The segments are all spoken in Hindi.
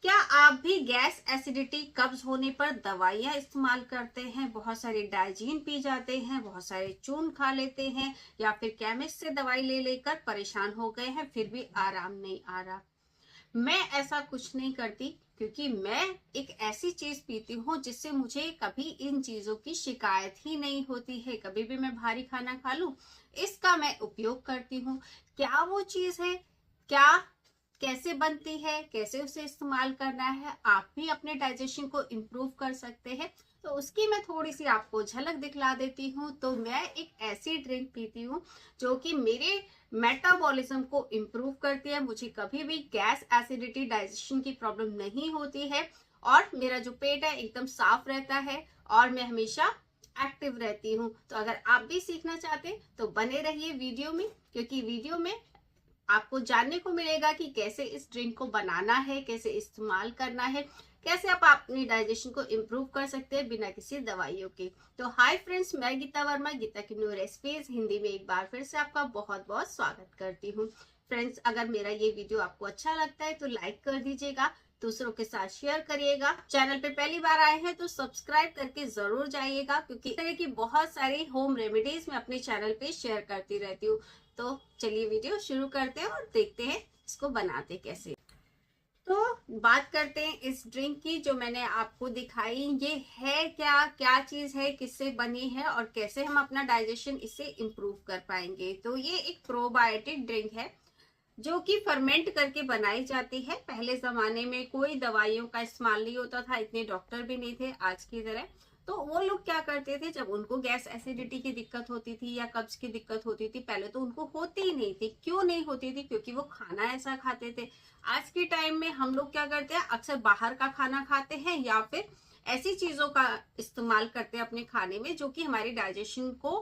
क्या आप भी गैस एसिडिटी कब्ज होने पर दवाइयाँ इस्तेमाल करते हैं? बहुत सारे डाइजीन पी जाते हैं, बहुत सारे चूर्ण खा लेते हैं, या फिर केमिस्ट से दवाई ले लेकर परेशान हो गए हैं, फिर भी आराम नहीं आ रहा। मैं ऐसा कुछ नहीं करती, क्योंकि मैं एक ऐसी चीज पीती हूँ जिससे मुझे कभी इन चीजों की शिकायत ही नहीं होती है। कभी भी मैं भारी खाना खा लूं, इसका मैं उपयोग करती हूँ। क्या वो चीज है, क्या कैसे बनती है, कैसे उसे इस्तेमाल करना है, आप भी अपने डाइजेशन को इम्प्रूव कर सकते हैं। तो उसकी मैं थोड़ी सी आपको झलक दिखला देती हूँ। तो मैं एक ऐसी ड्रिंक पीती हूँ जो कि मेरे मेटाबॉलिज्म को इम्प्रूव करती है। मुझे कभी भी गैस एसिडिटी डाइजेशन की प्रॉब्लम नहीं होती है, और मेरा जो पेट है एकदम साफ रहता है, और मैं हमेशा एक्टिव रहती हूँ। तो अगर आप भी सीखना चाहते हैं तो बने रहिए वीडियो में, क्योंकि वीडियो में आपको जानने को मिलेगा कि कैसे इस ड्रिंक को बनाना है, कैसे इस्तेमाल करना है, कैसे आप अपनी डाइजेशन को इम्प्रूव कर सकते हैं बिना किसी दवाइयों के। तो हाय फ्रेंड्स, मैं गीता वर्मा, गीता की न्यू रेसिपीज हिंदी में एक बार फिर से आपका बहुत बहुत स्वागत करती हूँ। फ्रेंड्स, अगर मेरा ये वीडियो आपको अच्छा लगता है तो लाइक कर दीजिएगा, दूसरों के साथ शेयर करिएगा। चैनल पे पहली बार आए हैं तो सब्सक्राइब करके जरूर जाइएगा, क्योंकि इस तरह की बहुत सारी होम रेमेडीज मैं अपने चैनल पे शेयर करती रहती हूँ। तो चलिए वीडियो शुरू करते हैं और देखते हैं इसको बनाते कैसे। तो बात करते हैं इस ड्रिंक की जो मैंने आपको दिखाई। ये है क्या, क्या चीज है, किससे बनी है, और कैसे हम अपना डाइजेशन इससे इम्प्रूव कर पाएंगे। तो ये एक प्रोबायोटिक ड्रिंक है जो कि फर्मेंट करके बनाई जाती है। पहले जमाने में कोई दवाइयों का इस्तेमाल नहीं होता था, इतने डॉक्टर भी नहीं थे आज की तरह। तो वो लोग क्या करते थे, जब उनको गैस एसिडिटी की दिक्कत होती थी या कब्ज की दिक्कत होती थी, पहले तो उनको होती ही नहीं थी। क्यों नहीं होती थी? क्योंकि वो खाना ऐसा खाते थे। आज के टाइम में हम लोग क्या करते हैं, अक्सर बाहर का खाना खाते हैं, या फिर ऐसी चीजों का इस्तेमाल करते हैं अपने खाने में जो कि हमारे डाइजेशन को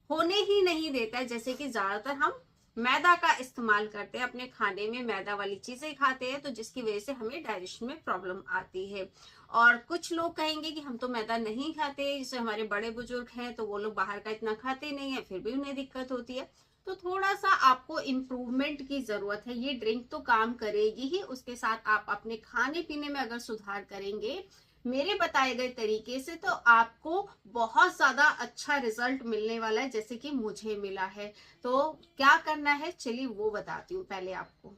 होने ही नहीं देता है। जैसे कि ज्यादातर हम मैदा का इस्तेमाल करते हैं अपने खाने में, मैदा वाली चीजें खाते हैं, तो जिसकी वजह से हमें डाइजेशन में प्रॉब्लम आती है। और कुछ लोग कहेंगे कि हम तो मैदा नहीं खाते, जैसे हमारे बड़े बुजुर्ग हैं तो वो लोग बाहर का इतना खाते नहीं है, फिर भी उन्हें दिक्कत होती है। तो थोड़ा सा आपको इम्प्रूवमेंट की जरूरत है। ये ड्रिंक तो काम करेगी ही, उसके साथ आप अपने खाने पीने में अगर सुधार करेंगे मेरे बताए गए तरीके से, तो आपको बहुत ज्यादा अच्छा रिजल्ट मिलने वाला है, जैसे कि मुझे मिला है। तो क्या करना है चलिए वो बताती हूँ पहले आपको।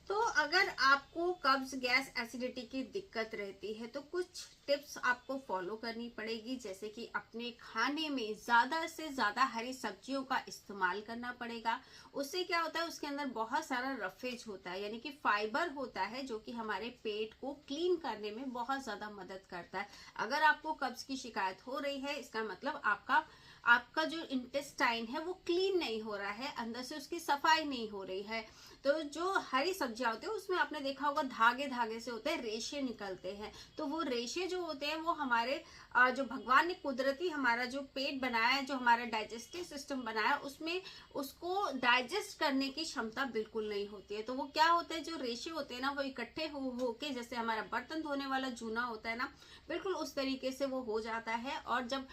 तो अगर आपको कब्ज, गैस, एसिडिटी की दिक्कत रहती है तो कुछ टिप्स आपको फॉलो करनी पड़ेगी। जैसे कि अपने खाने में ज्यादा से ज्यादा हरी सब्जियों का इस्तेमाल करना पड़ेगा। उससे क्या होता है, उसके अंदर बहुत सारा रफेज होता है, यानी कि फाइबर होता है, जो कि हमारे पेट को क्लीन करने में बहुत ज्यादा मदद करता है। अगर आपको कब्ज की शिकायत हो रही है, इसका मतलब आपका जो इंटेस्टाइन है वो क्लीन नहीं हो रहा है, अंदर से उसकी सफाई नहीं हो रही है। तो जो हरी सब्जियां होती है उसमें आपने देखा होगा धागे धागे से होते हैं, रेशे निकलते हैं। तो वो रेशे जो होते हैं वो हमारे जो भगवान ने कुदरती हमारा जो पेट बनाया है, जो हमारा डाइजेस्टिव सिस्टम बनाया, उसमें उसको डाइजेस्ट करने की क्षमता बिल्कुल नहीं होती है। तो वो क्या होता है, जो रेशे होते हैं ना, वो इकट्ठे हो के, जैसे हमारा बर्तन धोने वाला जूना होता है ना, बिल्कुल उस तरीके से वो हो जाता है। और जब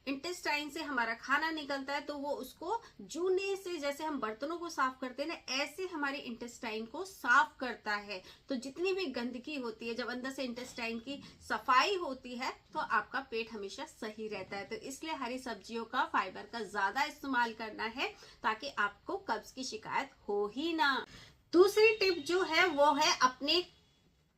इंटेस्टाइन से हमारा खाना निकलता है तो वो उसको जूने से, जैसे हम बर्तनों को साफ करते हैं ना, ऐसे हमारे इंटेस्टाइन को साफ करता है। तो जितनी भी गंदगी होती है, जब अंदर से इंटेस्टाइन की सफाई होती है तो आपका पेट हमेशा सही रहता है। तो इसलिए हरी सब्जियों का, फाइबर का ज्यादा इस्तेमाल करना है, ताकि आपको कब्ज की शिकायत हो ही ना। दूसरी टिप जो है वो है, अपने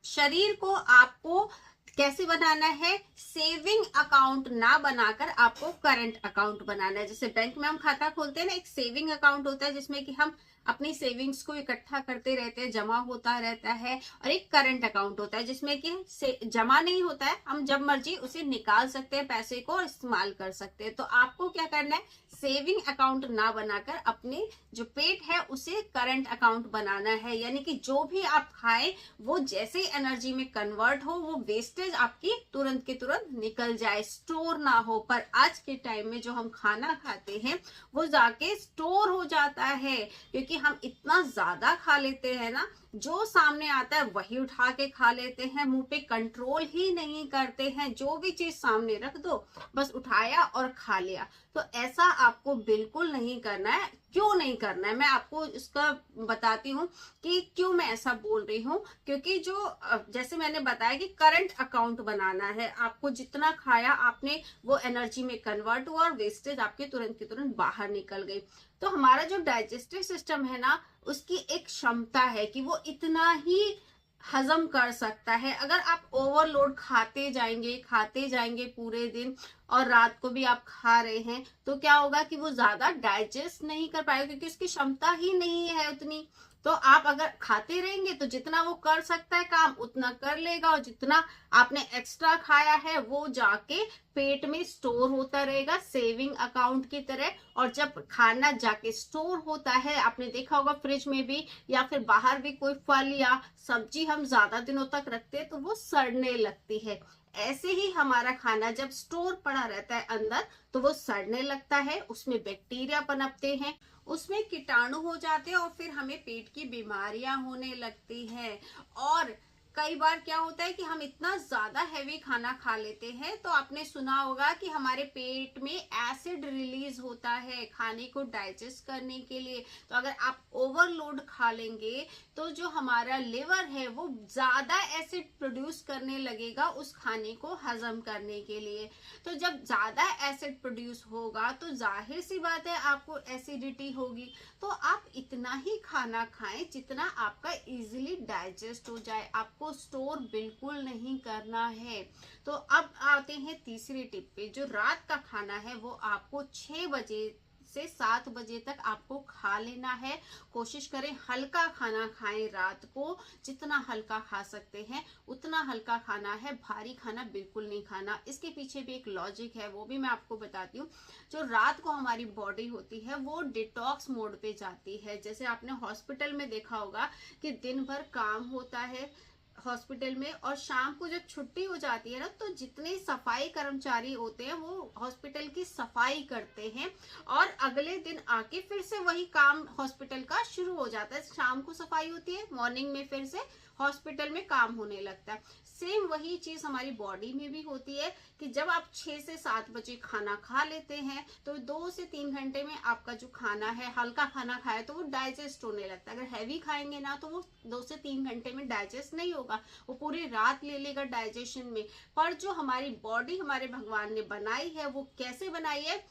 शरीर को आपको कैसे बनाना है, सेविंग अकाउंट ना बनाकर आपको करंट अकाउंट बनाना है। जैसे बैंक में हम खाता खोलते हैं ना, एक सेविंग अकाउंट होता है जिसमें कि हम अपनी सेविंग्स को इकट्ठा करते रहते हैं, जमा होता रहता है। और एक करंट अकाउंट होता है जिसमें कि जमा नहीं होता है, हम जब मर्जी उसे निकाल सकते हैं, पैसे को इस्तेमाल कर सकते हैं। तो आपको क्या करना है, सेविंग अकाउंट ना बनाकर अपने जो पेट है उसे करंट अकाउंट बनाना है। यानी कि जो भी आप खाएं वो जैसे ही एनर्जी में कन्वर्ट हो, वो वेस्टेज आपकी तुरंत के तुरंत निकल जाए, स्टोर ना हो। पर आज के टाइम में जो हम खाना खाते हैं वो जाके स्टोर हो जाता है, क्योंकि हम इतना ज्यादा खा लेते हैं ना, जो सामने आता है वही उठा के खा लेते हैं, मुंह पे कंट्रोल ही नहीं करते हैं, जो भी चीज सामने रख दो बस उठाया और खा लिया। तो ऐसा आपको बिल्कुल नहीं करना है। क्यों नहीं करना है मैं आपको इसका बताती हूँ कि क्यों मैं ऐसा बोल रही हूँ। क्योंकि जो जैसे मैंने बताया कि करंट अकाउंट बनाना है, आपको जितना खाया आपने वो एनर्जी में कन्वर्ट हुआ और वेस्टेज आपके तुरंत की तुरंत बाहर निकल गई। तो हमारा जो डाइजेस्टिव सिस्टम है ना, उसकी एक क्षमता है कि वो इतना ही हजम कर सकता है। अगर आप ओवरलोड खाते जाएंगे पूरे दिन और रात को भी आप खा रहे हैं, तो क्या होगा कि वो ज्यादा डाइजेस्ट नहीं कर पाएगा, क्योंकि उसकी क्षमता ही नहीं है उतनी। तो आप अगर खाते रहेंगे तो जितना वो कर सकता है काम उतना कर लेगा, और जितना आपने एक्स्ट्रा खाया है वो जाके पेट में स्टोर होता रहेगा सेविंग अकाउंट की तरह। और जब खाना जाके स्टोर होता है, आपने देखा होगा फ्रिज में भी या फिर बाहर भी कोई फल या सब्जी हम ज्यादा दिनों तक रखते हैं तो वो सड़ने लगती है। ऐसे ही हमारा खाना जब स्टोर पड़ा रहता है अंदर तो वो सड़ने लगता है, उसमें बैक्टीरिया पनपते हैं, उसमें कीटाणु हो जाते हैं और फिर हमें पेट की बीमारियां होने लगती हैं। और कई बार क्या होता है कि हम इतना ज्यादा हैवी खाना खा लेते हैं, तो आपने सुना होगा कि हमारे पेट में एसिड रिलीज होता है खाने को डाइजेस्ट करने के लिए। तो अगर आप ओवरलोड खा लेंगे तो जो हमारा लिवर है वो ज्यादा एसिड प्रोड्यूस करने लगेगा उस खाने को हजम करने के लिए। तो जब ज्यादा एसिड प्रोड्यूस होगा तो जाहिर सी बात है आपको एसिडिटी होगी। तो आप इतना ही खाना खाएं जितना आपका इजीली डाइजेस्ट हो जाए, आपको स्टोर बिल्कुल नहीं करना है। तो अब आते हैं तीसरी टिप पे। जो रात का खाना है वो आपको 6 बजे से 7 बजे तक आपको खा लेना है। कोशिश करें हल्का खाना खाएं रात को, जितना हल्का खा सकते हैं उतना हल्का खाना है, भारी खाना बिल्कुल नहीं खाना। इसके पीछे भी एक लॉजिक है, वो भी मैं आपको बताती हूँ। जो रात को हमारी बॉडी होती है वो डिटॉक्स मोड पे जाती है। जैसे आपने हॉस्पिटल में देखा होगा कि दिन भर काम होता है हॉस्पिटल में, और शाम को जब छुट्टी हो जाती है ना, तो जितने सफाई कर्मचारी होते हैं वो हॉस्पिटल की सफाई करते हैं और अगले दिन आके फिर से वही काम हॉस्पिटल का शुरू हो जाता है। शाम को सफाई होती है, मॉर्निंग में फिर से हॉस्पिटल में काम होने लगता है। सेम वही चीज हमारी बॉडी में भी होती है कि जब आप 6 से 7 बजे खाना खा लेते हैं तो 2 से 3 घंटे में आपका जो खाना है, हल्का खाना खाया तो वो डाइजेस्ट होने लगता है। अगर हैवी खाएंगे ना तो वो 2 से 3 घंटे में डाइजेस्ट नहीं होगा, वो पूरी रात ले लेगा डाइजेशन में। पर जो हमारी बॉडी हमारे भगवान ने बनाई है वो कैसे बनाई है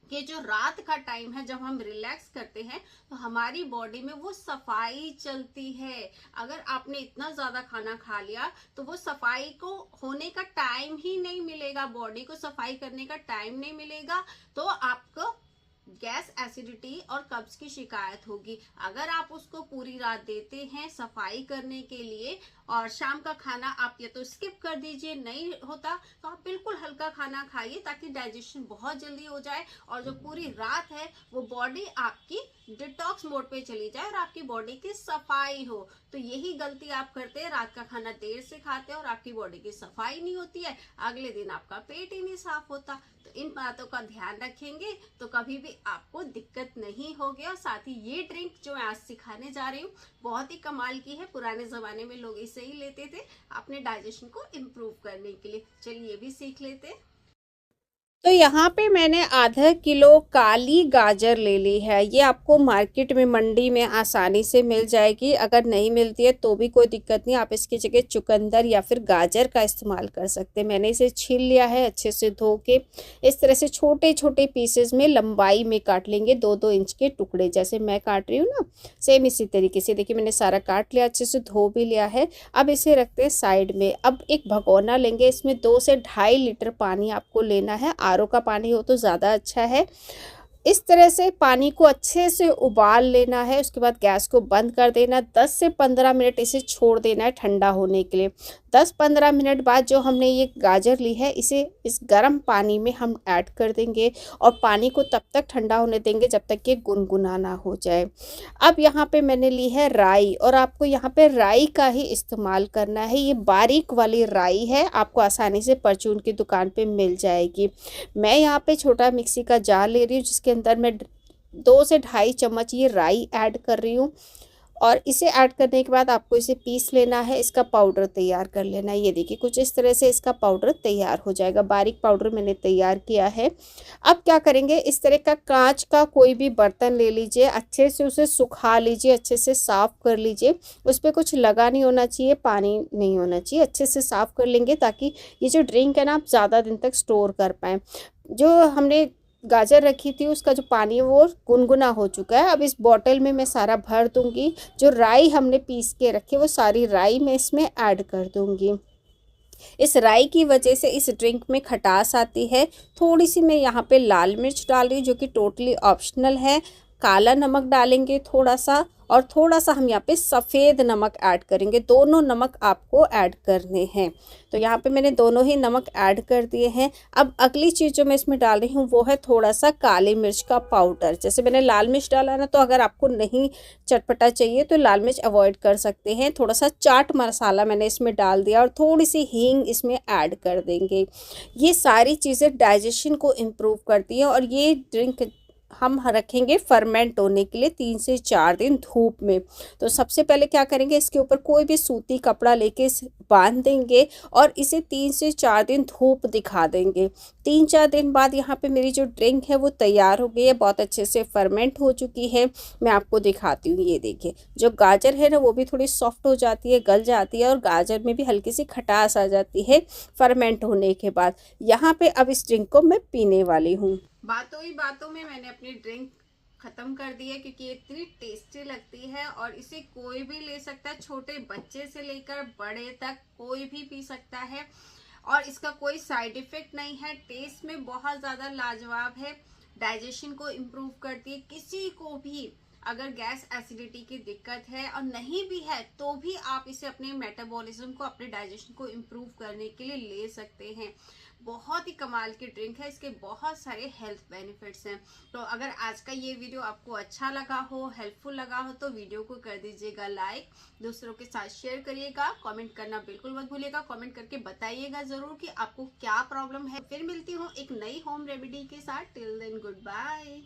कि जो रात का टाइम है जब हम रिलैक्स करते हैं तो हमारी बॉडी में वो सफाई चलती है। अगर आपने इतना ज्यादा खाना खा लिया तो वो सफाई को होने का टाइम ही नहीं मिलेगा, बॉडी को सफाई करने का टाइम नहीं मिलेगा, तो आपको गैस एसिडिटी और कब्ज की शिकायत होगी। अगर आप उसको पूरी रात देते हैं सफाई करने के लिए और शाम का खाना आप या तो स्किप कर दीजिए, नहीं होता तो आप बिल्कुल हल्का खाना खाइए ताकि डाइजेशन बहुत जल्दी हो जाए और जो पूरी रात है वो बॉडी आपकी डिटॉक्स मोड पे चली जाए और आपकी बॉडी की सफाई हो। तो यही गलती आप करते हैं, रात का खाना देर से खाते हैं और आपकी बॉडी की सफाई नहीं होती है, अगले दिन आपका पेट ही नहीं साफ होता। तो इन बातों का ध्यान रखेंगे तो कभी भी आपको दिक्कत नहीं होगी। और साथ ही ये ड्रिंक जो मैं आज सिखाने जा रही हूँ बहुत ही कमाल की है, पुराने जमाने में लोग इसे ही लेते थे अपने डाइजेशन को इम्प्रूव करने के लिए। चलिए ये भी सीख लेते हैं। तो यहाँ पे मैंने आधा किलो काली गाजर ले ली है। ये आपको मार्केट में मंडी में आसानी से मिल जाएगी, अगर नहीं मिलती है तो भी कोई दिक्कत नहीं, आप इसकी जगह चुकंदर या फिर गाजर का इस्तेमाल कर सकते हैं। मैंने इसे छील लिया है अच्छे से धो के, इस तरह से छोटे छोटे पीसेस में लंबाई में काट लेंगे, 2-2 इंच के टुकड़े जैसे मैं काट रही हूँ ना, सेम इसी तरीके से। देखिए मैंने सारा काट लिया, अच्छे से धो भी लिया है। अब इसे रखते हैं साइड में। अब एक भगोना लेंगे, इसमें 2 से 2.5 लीटर पानी आपको लेना है, आरओ का पानी हो तो ज़्यादा अच्छा है। इस तरह से पानी को अच्छे से उबाल लेना है, उसके बाद गैस को बंद कर देना, 10 से 15 मिनट इसे छोड़ देना है ठंडा होने के लिए। 10-15 मिनट बाद जो हमने ये गाजर ली है इसे इस गर्म पानी में हम ऐड कर देंगे और पानी को तब तक ठंडा होने देंगे जब तक ये गुनगुना ना हो जाए। अब यहाँ पे मैंने ली है राई, और आपको यहाँ पे राई का ही इस्तेमाल करना है। ये बारीक वाली राई है, आपको आसानी से परचून की दुकान पे मिल जाएगी। मैं यहाँ पे छोटा मिक्सी का जार ले रही हूँ जिसके अंदर मैं 2 से 2.5 चम्मच ये राई ऐड कर रही हूँ और इसे ऐड करने के बाद आपको इसे पीस लेना है, इसका पाउडर तैयार कर लेना है। ये देखिए कुछ इस तरह से इसका पाउडर तैयार हो जाएगा, बारीक पाउडर मैंने तैयार किया है। अब क्या करेंगे, इस तरह का कांच का कोई भी बर्तन ले लीजिए, अच्छे से उसे सुखा लीजिए, अच्छे से साफ़ कर लीजिए। उस पर कुछ लगा नहीं होना चाहिए, पानी नहीं होना चाहिए, अच्छे से साफ़ कर लेंगे ताकि ये जो ड्रिंक है ना आप ज़्यादा दिन तक स्टोर कर पाएँ। जो हमने गाजर रखी थी उसका जो पानी है वो गुनगुना हो चुका है। अब इस बॉटल में मैं सारा भर दूंगी। जो राई हमने पीस के रखी वो सारी राई मैं इसमें ऐड कर दूंगी। इस राई की वजह से इस ड्रिंक में खटास आती है। थोड़ी सी मैं यहाँ पे लाल मिर्च डाल रही हूँ जो कि टोटली ऑप्शनल है। काला नमक डालेंगे थोड़ा सा, और थोड़ा सा हम यहाँ पे सफ़ेद नमक ऐड करेंगे। दोनों नमक आपको ऐड करने हैं। तो यहाँ पे मैंने दोनों ही नमक ऐड कर दिए हैं। अब अगली चीज़ जो मैं इसमें डाल रही हूँ वो है थोड़ा सा काली मिर्च का पाउडर। जैसे मैंने लाल मिर्च डाला ना, तो अगर आपको नहीं चटपटा चाहिए तो लाल मिर्च अवॉइड कर सकते हैं। थोड़ा सा चाट मसाला मैंने इसमें डाल दिया और थोड़ी सी हींग इसमें ऐड कर देंगे। ये सारी चीज़ें डाइजेशन को इम्प्रूव करती हैं और ये ड्रिंक हम रखेंगे फर्मेंट होने के लिए 3 से 4 दिन धूप में। तो सबसे पहले क्या करेंगे, इसके ऊपर कोई भी सूती कपड़ा लेके बांध देंगे और इसे 3 से 4 दिन धूप दिखा देंगे। 3-4 दिन बाद यहाँ पे मेरी जो ड्रिंक है वो तैयार हो गई है, बहुत अच्छे से फर्मेंट हो चुकी है। मैं आपको दिखाती हूँ, ये देखिए जो गाजर है ना वो भी थोड़ी सॉफ्ट हो जाती है, गल जाती है और गाजर में भी हल्की सी खटास आ जाती है फर्मेंट होने के बाद। यहाँ पे अब इस ड्रिंक को मैं पीने वाली हूँ। बातों ही बातों में मैंने अपनी ड्रिंक खत्म कर दी है क्योंकि ये इतनी टेस्टी लगती है और इसे कोई भी ले सकता है, छोटे बच्चे से लेकर बड़े तक कोई भी पी सकता है और इसका कोई साइड इफेक्ट नहीं है। टेस्ट में बहुत ज़्यादा लाजवाब है, डाइजेशन को इम्प्रूव करती है। किसी को भी अगर गैस एसिडिटी की दिक्कत है और नहीं भी है तो भी आप इसे अपने मेटाबॉलिज्म को, अपने डाइजेशन को इम्प्रूव करने के लिए ले सकते हैं। बहुत ही कमाल की ड्रिंक है, इसके बहुत सारे हेल्थ बेनिफिट्स हैं। तो अगर आज का ये वीडियो आपको अच्छा लगा हो, हेल्पफुल लगा हो तो वीडियो को कर दीजिएगा लाइक, दूसरों के साथ शेयर करिएगा, कमेंट करना बिल्कुल मत भूलिएगा। कमेंट करके बताइएगा जरूर कि आपको क्या प्रॉब्लम है। फिर मिलती हूँ एक नई होम रेमेडी के साथ। Till then good bye.